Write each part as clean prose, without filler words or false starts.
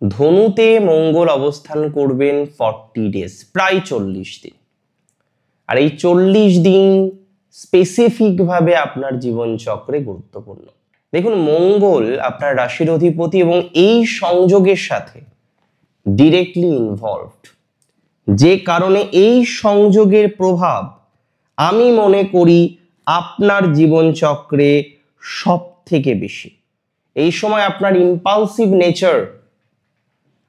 ধনুতে মঙ্গল অবস্থান করবেন 40 ডেজ, প্রায় 40 দিন। আর এই 40 দিন স্পেসিফিক ভাবে আপনার জীবন চক্রে গুরুত্বপূর্ণ। দেখুন, মঙ্গল আপনার রাশির অধিপতি এবং এই সংযোগের সাথে ডিরেক্টলি ইনভলভড, যে কারণে এই সংযোগের প্রভাব আমি মনে করি আপনার জীবন চক্রে সব থেকে বেশি। এই সময় আপনার ইম্পালসিভ নেচার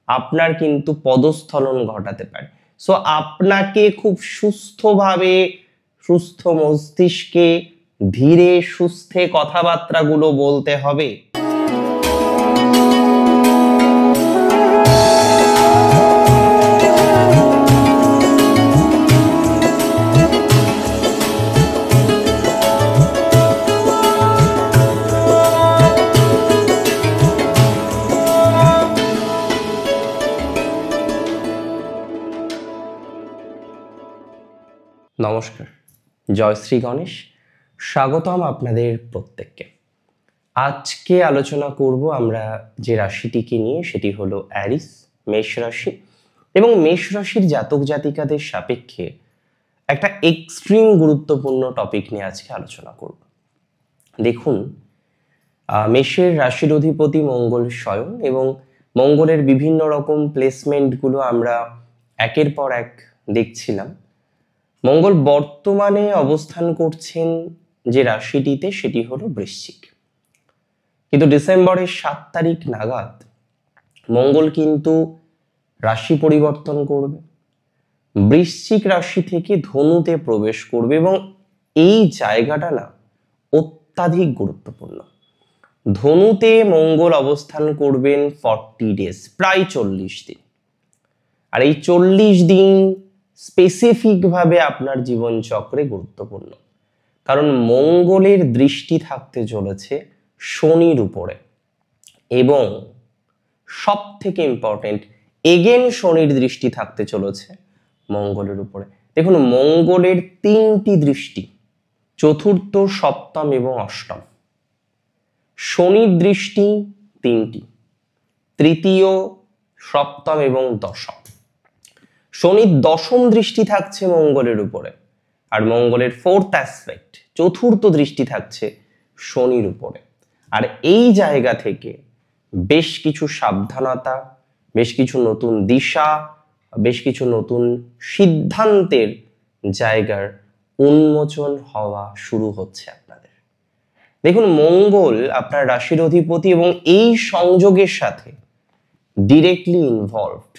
আপনার কিন্তু পদস্খলন ঘটাতে পারে। সো আপনাকে খুব সুস্থভাবে, সুস্থ মস্তিষ্কে, ধীরে সুস্থে কথাবার্তাগুলো বলতে হবে। নমস্কার, জয় শ্রী গণেশ। স্বাগতম আপনাদের প্রত্যেককে। আজকে আলোচনা করব আমরা যে রাশিটিকে নিয়ে, সেটি হলো অ্যারিস, মেষ রাশি। এবং মেষ রাশির জাতক জাতিকাদের সাপেক্ষে একটা এক্সট্রিম গুরুত্বপূর্ণ টপিক নিয়ে আজকে আলোচনা করব। দেখুন, মেষের রাশির অধিপতি মঙ্গল স্বয়ং, এবং মঙ্গলের বিভিন্ন রকম প্লেসমেন্টগুলো আমরা একের পর এক দেখছিলাম। মঙ্গল বর্তমানে অবস্থান করছেন যে রাশিটিতে, সেটি হলো বৃশ্চিক। কিন্তু ডিসেম্বরের 7 তারিখ নাগাদ মঙ্গল কিন্তু রাশি পরিবর্তন করবে, বৃশ্চিক রাশি থেকে ধনুতে প্রবেশ করবে। এবং এই জায়গাটা না অত্যাধিক গুরুত্বপূর্ণ। ধনুতে মঙ্গল অবস্থান করবেন 40 ডেজ, প্রায় 40 দিন। আর এই 40 দিন স্পেসিফিক ভাবে আপনার জীবন চক্রে গুরুত্বপূর্ণ, কারণ মঙ্গলের দৃষ্টি থাকতে চলেছে শনির উপরে। এবং সব থেকে ইম্পর্টেন্ট, এগেন শনির দৃষ্টি থাকতে চলেছে মঙ্গলের উপরে। দেখুন, মঙ্গলের 3টি দৃষ্টি, চতুর্থ, সপ্তম এবং অষ্টম। শনির দৃষ্টি 3টি, তৃতীয়, সপ্তম এবং দশম। শনির দশম দৃষ্টি থাকছে মঙ্গলের উপরে, আর মঙ্গলের 4th অ্যাসপেক্ট, চতুর্থ দৃষ্টি থাকছে শনির উপরে। আর এই জায়গা থেকে বেশ কিছু সাবধানতা, বেশ কিছু নতুন দিশা, বেশ কিছু নতুন সিদ্ধান্তের জায়গার উন্মোচন হওয়া শুরু হচ্ছে আপনাদের। দেখুন, মঙ্গল আপনার রাশির অধিপতি এবং এই সংযোগের সাথে ডিরেক্টলি ইনভলভড,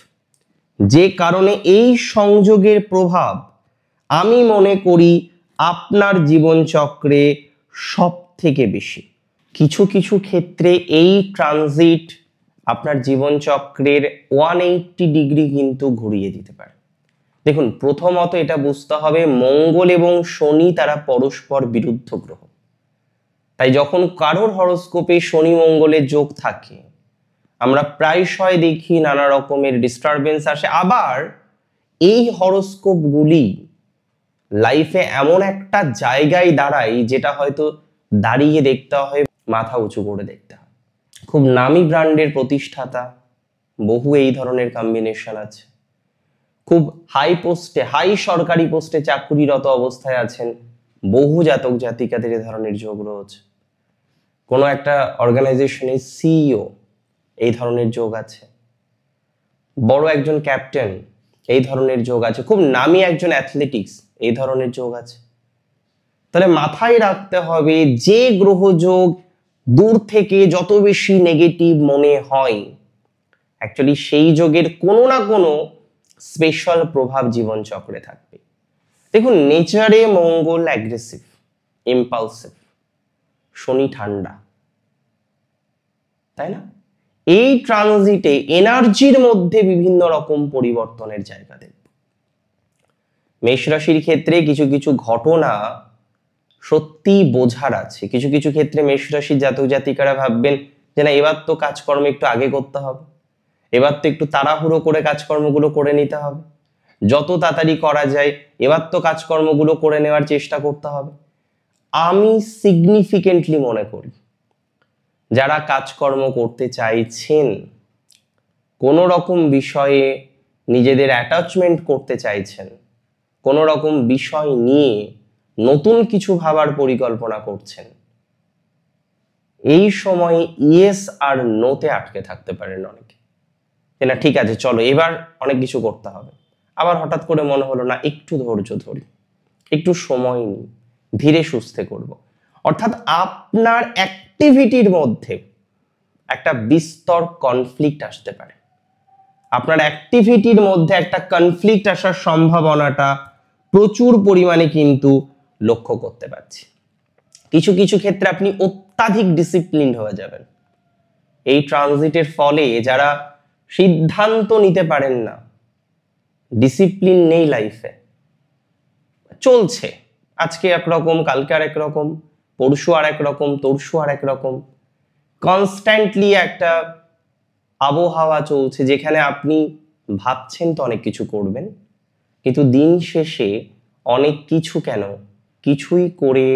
যে কারণে এই সংযোগের প্রভাব আমি মনে করি আপনার জীবন চক্রে সব থেকে বেশি। কিছু কিছু ক্ষেত্রে এই ট্রানজিট আপনার জীবন চক্রের 180 ডিগ্রি কিন্তু ঘুরিয়ে দিতে পারে। দেখুন, প্রথমত এটা বুঝতে হবে, মঙ্গল এবং শনি তারা পরস্পর বিরুদ্ধ গ্রহ। তাই যখন কারোর হরোস্কোপে শনি মঙ্গলের যোগ থাকে, আমরা প্রায়শই দেখি নানা রকমের ডিস্টারবেন্স আসে। আবার এই হরোস্কোপগুলি লাইফে এমন একটা জায়গায় দাঁড়ায় যেটা হয়তো দাঁড়িয়ে দেখতে হয়, মাথা উঁচু করে দেখতে হয়। খুব নামি ব্র্যান্ডের প্রতিষ্ঠাতা, বহু এই ধরনের কম্বিনেশন আছে। খুব হাই পোস্টে, হাই সরকারি পোস্টে চাকুরিরত অবস্থায় আছেন বহু জাতক জাতিকাদের এ ধরনের যোগ রয়েছে। কোনো একটা অর্গানাইজেশনের সিইও, এই ধরনের যোগ আছে। বড় একজন ক্যাপ্টেন, এই ধরনের যোগ আছে। খুব নামি একজন অ্যাথলেটিক্স, এই ধরনের যোগ আছে। তাহলে মাথায় রাখতে হবে, যে গ্রহ যোগ দূর থেকে যত বেশি নেগেটিভ মনে হয়, অ্যাকচুয়ালি সেই যোগের কোনো না কোনো স্পেশাল প্রভাব জীবন চক্রে থাকবে। দেখুন, নেচারে মঙ্গল অ্যাগ্রেসিভ, ইম্পালসিভ, শনি ঠান্ডা, তাই না? এই ট্রানজিটে এনার্জির মধ্যে বিভিন্ন রকম পরিবর্তনের জায়গা দেখব। মেষ রাশির ক্ষেত্রে কিছু কিছু ঘটনা সত্যি বোঝার আছে। কিছু কিছু ক্ষেত্রে মেষ রাশির জাতক জাতিকারা ভাববেন যে না, এবার তো কাজকর্ম একটু আগে করতে হবে, এবার তো একটু তাড়াহুড়ো করে কাজকর্মগুলো করে নিতে হবে, যত তাড়াতাড়ি করা যায় এবার তো কাজকর্মগুলো করে নেওয়ার চেষ্টা করতে হবে। আমি সিগনিফিকেন্টলি মনে করি, যারা কাজকর্ম করতে চাইছেন, কোনো রকম বিষয়ে নিজেদের অ্যাটাচমেন্ট করতে চাইছেন, কোনো রকম বিষয় নিয়ে নতুন কিছু ভাবার পরিকল্পনা করছেন, এই সময়ে ইয়েস আর নোতে আটকে থাকতে পারেন অনেকে, যে না ঠিক আছে চলো এবার অনেক কিছু করতে হবে। আবার হঠাৎ করে মনে হলো না একটু ধৈর্য ধরি, একটু সময় নিই, ধীরে সুস্থে করব। অর্থাৎ আপনার অ্যাক্টিভিটির মধ্যে একটা বিস্তর কনফ্লিক্ট আসতে পারে, আপনার অ্যাক্টিভিটির মধ্যে একটা কনফ্লিক্ট আসার সম্ভাবনাটা প্রচুর পরিমাণে কিন্তু লক্ষ্য করতে পারছি। কিছু কিছু ক্ষেত্রে আপনি অত্যাধিক ডিসিপ্লিন হয়ে যাবেন। এই ট্রানজিটের ফলে যারা সিদ্ধান্ত নিতে পারেন না, ডিসিপ্লিন নেই লাইফে, চলছে আজকে একরকম, কালকে আর একরকম, পরশু আর একরকম, তরশু আর একরকম, কনস্ট্যান্টলি একটা আবহাওয়া চলছে যেখানে আপনি ভাবছেন তো অনেক কিছু করবেন, কিন্তু দিন শেষে অনেক কিছু কেন কিছুই করে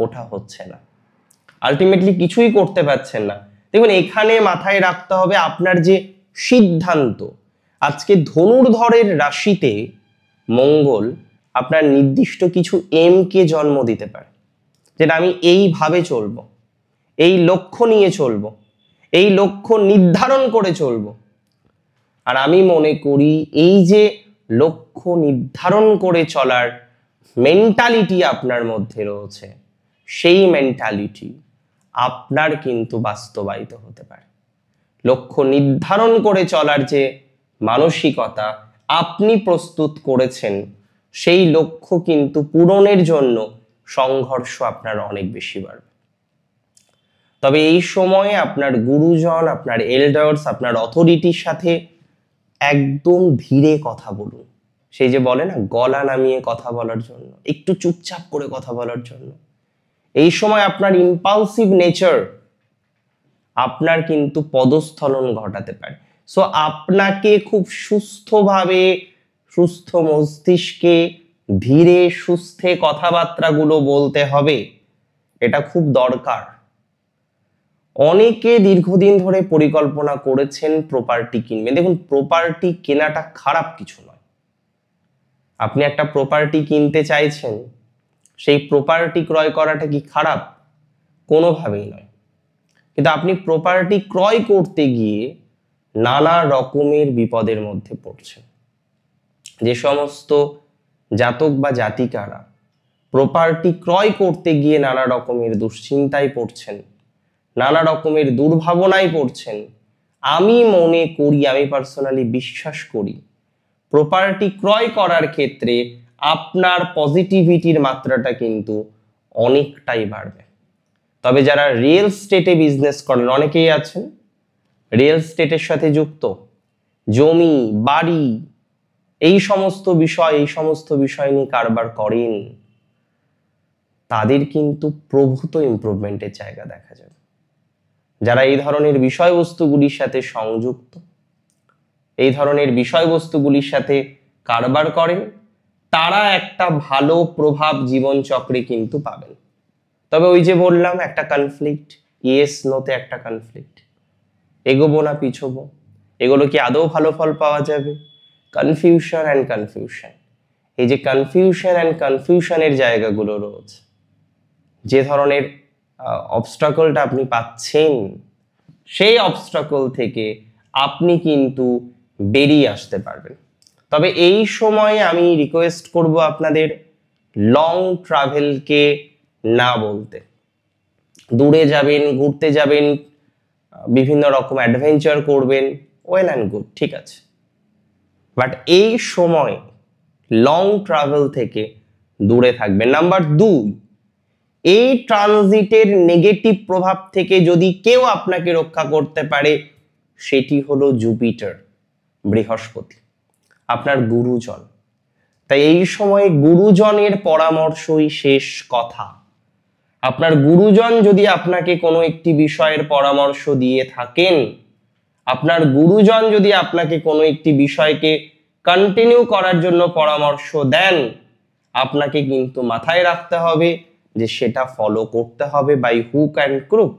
ওঠা হচ্ছে না, আলটিমেটলি কিছুই করতে পারছেন না। দেখুন এখানে মাথায় রাখতে হবে আপনার যে সিদ্ধান্ত, আজকে ধনুর্ধরের রাশিতে মঙ্গল আপনার নির্দিষ্ট কিছু এম কে জন্ম দিতে পারে, যেটা আমি এইভাবে চলবো, এই লক্ষ্য নিয়ে চলবো, এই লক্ষ্য নির্ধারণ করে চলবো। আর আমি মনে করি এই যে লক্ষ্য নির্ধারণ করে চলার মেন্টালিটি আপনার মধ্যে রয়েছে, সেই মেন্টালিটি আপনার কিন্তু বাস্তবায়িত হতে পারে। লক্ষ্য নির্ধারণ করে চলার যে মানসিকতা আপনি প্রস্তুত করেছেন, সেই লক্ষ্য কিন্তু পূরণের জন্য সংঘর্ষ আপনার অনেক বেশি বাড়বে। তবে এই সময়ে আপনার গুরুজন, আপনার এল্ডার্স, আপনার অথরিটির সাথে একদম ধীরে কথা বলুন। সেই যে বলে না গলা নামিয়ে কথা বলার জন্য, একটু চুপচাপ করে কথা বলার জন্য। এই সময় আপনার ইম্পালসিভ নেচার আপনার কিন্তু পদস্খলন ঘটাতে পারে। সো আপনাকে খুব সুস্থভাবে, সুস্থ মস্তিষ্কে ধীরে সুস্থে কথাবার্তাগুলো বলতে হবে, এটা খুব দরকার। অনেকে দীর্ঘদিন ধরে পরিকল্পনা করেছেন প্রপার্টি কিনবেন। দেখুন প্রপার্টি কেনাটা খারাপ কিছু নয়। আপনি একটা প্রপার্টি কিনতে চাইছেন, সেই প্রপার্টি ক্রয় করাটা কি খারাপ? কোনোভাবেই নয়। কিন্তু আপনি প্রপার্টি ক্রয় করতে গিয়ে নানা রকমের বিপদের মধ্যে পড়ছেন। যে সমস্ত জাতক বা জাতিকারা প্রপার্টি ক্রয় করতে গিয়ে নানা রকমের দুশ্চিন্তায় পড়ছেন, নানা রকমের দুর্ভাবনায় পড়ছেন, আমি মনে করি, আমি পার্সোনালি বিশ্বাস করি প্রপার্টি ক্রয় করার ক্ষেত্রে আপনার পজিটিভিটির মাত্রাটা কিন্তু অনেকটাই বাড়বে। তবে যারা রিয়েল স্টেটে বিজনেস করেন, অনেকেই আছেন রিয়েল স্টেটের সাথে যুক্ত, জমি বাড়ি এই সমস্ত বিষয় নিয়ে কারবার করেন, তাদের কিন্তু প্রভূত ইমপ্রুভমেন্টের জায়গা দেখা যাবে। যারা এই ধরনের বিষয়বস্তুগুলির সাথে সংযুক্ত, এই ধরনের বিষয়বস্তুগুলির সাথে কারবার করেন, তারা একটা ভালো প্রভাব জীবনচক্রে কিন্তু পাবেন। তবে ওই যে বললাম একটা কনফ্লিক্ট, ইয়েস নোতে একটা কনফ্লিক্ট, এগোবো না পিছোবো, এগুলো কি আদৌ ভালো ফল পাওয়া যাবে? কনফিউশন অ্যান্ড কনফিউশন, এই যে কনফিউশন অ্যান্ড কনফিউশনের জায়গাগুলো রয়েছে, যে ধরনের অবস্ট্রাকলটা আপনি পাচ্ছেন, সেই অবস্ট্রাকল থেকে আপনি কিন্তু বেরিয়ে আসতে পারবেন। তবে এই সময়ে আমি রিকোয়েস্ট করব আপনাদের লং ট্রাভেলকে না বলতে। দূরে যাবেন, ঘুরতে যাবেন, বিভিন্ন রকম অ্যাডভেঞ্চার করবেন, ওয়েল অ্যান্ড গুড, ঠিক আছে, বাট এই সময় লং ট্রাভেল থেকে দূরে থাকবেন। নাম্বার 2, এই ট্রানজিটের নেগেটিভ প্রভাব থেকে যদি কেউ আপনাকে রক্ষা করতে পারে, সেটি হলো জুপিটার, বৃহস্পতি, আপনার গুরুজন। তাই এই সময় গুরুজনের পরামর্শই শেষ কথা। আপনার গুরুজন যদি আপনাকে কোনো একটি বিষয়ের পরামর্শ দিয়ে থাকেন, আপনার গুরুজন যদি আপনাকে কোনো একটি বিষয়কে কন্টিনিউ করার জন্য পরামর্শ দেন, আপনাকে কিন্তু মাথায় রাখতে হবে যে সেটা ফলো করতে হবে বাই হুক অ্যান্ড ক্রুক।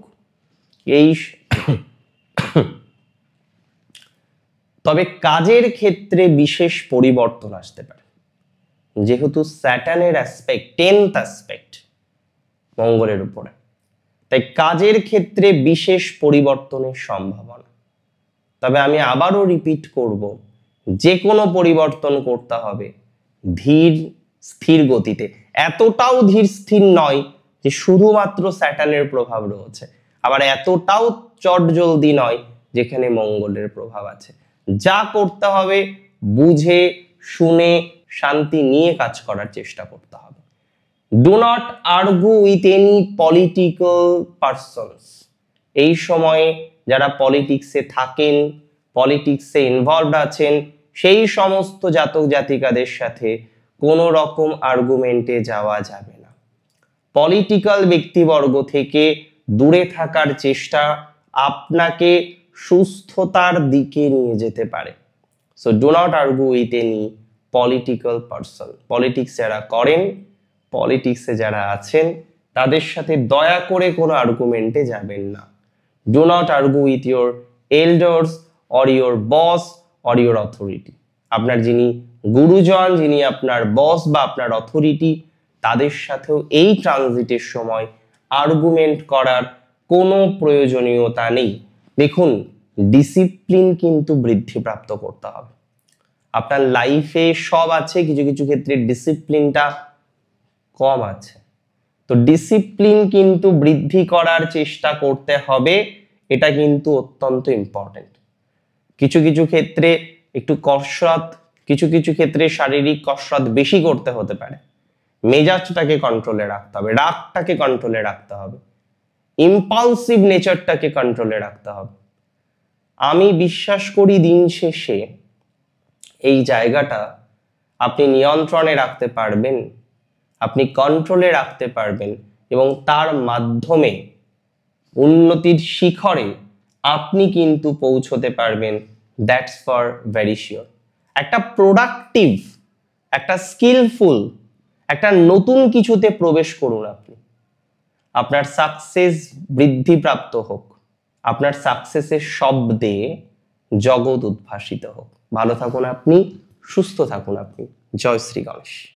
তবে কাজের ক্ষেত্রে বিশেষ পরিবর্তন আসতে পারে, যেহেতু স্যাটার্নের অ্যাসপেক্ট 10th অ্যাসপেক্ট মঙ্গলের উপরে, তাই কাজের ক্ষেত্রে বিশেষ পরিবর্তনের সম্ভাবনা। তবে আমি আবারও রিপিট করব, যে কোনো পরিবর্তন করতে হবে ধীর স্থির গতিতে। এতটাও ধীর স্থির নয় যে শুধুমাত্র স্যাটার্নের প্রভাব রয়েছে, আবার এতটাও চটজলদি নয় যেখানে মঙ্গলের প্রভাব আছে। যা করতে হবে বুঝে শুনে শান্তি নিয়ে কাজ করার চেষ্টা করতে হবে। Do not argue with any political persons. এই সময়ে যারা পলিটিক্সে থাকেন, পলিটিক্সে ইনভলভড আছেন, সেই সমস্ত জাতক জাতিকাদের সাথে কোনো রকম আর্গুমেন্টে যাওয়া যাবে না। পলিটিক্যাল ব্যক্তিবর্গ থেকে দূরে থাকার চেষ্টা আপনাকে সুস্থতার দিকে নিয়ে যেতে পারে। So do not argue with any political person. Politics যারা করেন, পলিটিক্সে যারা আছেন, তাদের সাথে দয়া করে কোনো আর্গুমেন্টে যাবেন না। Do not argue with your elders or your boss or your authority. আপনার যিনি গুরুজন, যিনি আপনার বস বা আপনার অথরিটি, তাদের সাথেও এই ট্রানজিটের সময় আর্গুমেন্ট করার কোনো প্রয়োজনীয়তা নেই। দেখুন, ডিসিপ্লিন কিন্তু বৃদ্ধিপ্রাপ্ত করতে হবে। আপনার লাইফে সব আছে, কিছু কিছু ক্ষেত্রে ডিসিপ্লিনটা কম আছে, তো ডিসিপ্লিন কিন্তু বৃদ্ধি করার চেষ্টা করতে হবে। এটা কিন্তু অত্যন্ত ইম্পর্টেন্ট। কিছু কিছু ক্ষেত্রে একটু কসরত, কিছু কিছু ক্ষেত্রে শারীরিক কসরত বেশি করতে হতে পারে। মেজাজটাকে কন্ট্রোলে রাখতে হবে, রাগটাকে কন্ট্রোলে রাখতে হবে, ইম্পালসিভ নেচারটাকে কন্ট্রোলে রাখতে হবে। আমি বিশ্বাস করি দিন শেষে এই জায়গাটা আপনি নিয়ন্ত্রণে রাখতে পারবেন, আপনি কন্ট্রোলে রাখতে পারবেন, এবং তার মাধ্যমে উন্নতির শিখরে আপনি কিন্তু পৌঁছতে পারবেন। That's for very sure. একটা প্রোডাক্টিভ, একটা স্কিলফুল, একটা নতুন কিছুতে প্রবেশ করুন আপনি। আপনার সাকসেস বৃদ্ধিপ্রাপ্ত হোক, আপনার সাকসেসের শব্দে জগৎ উদ্ভাসিত হোক। ভালো থাকুন আপনি, সুস্থ থাকুন আপনি। জয় শ্রী গণেশ।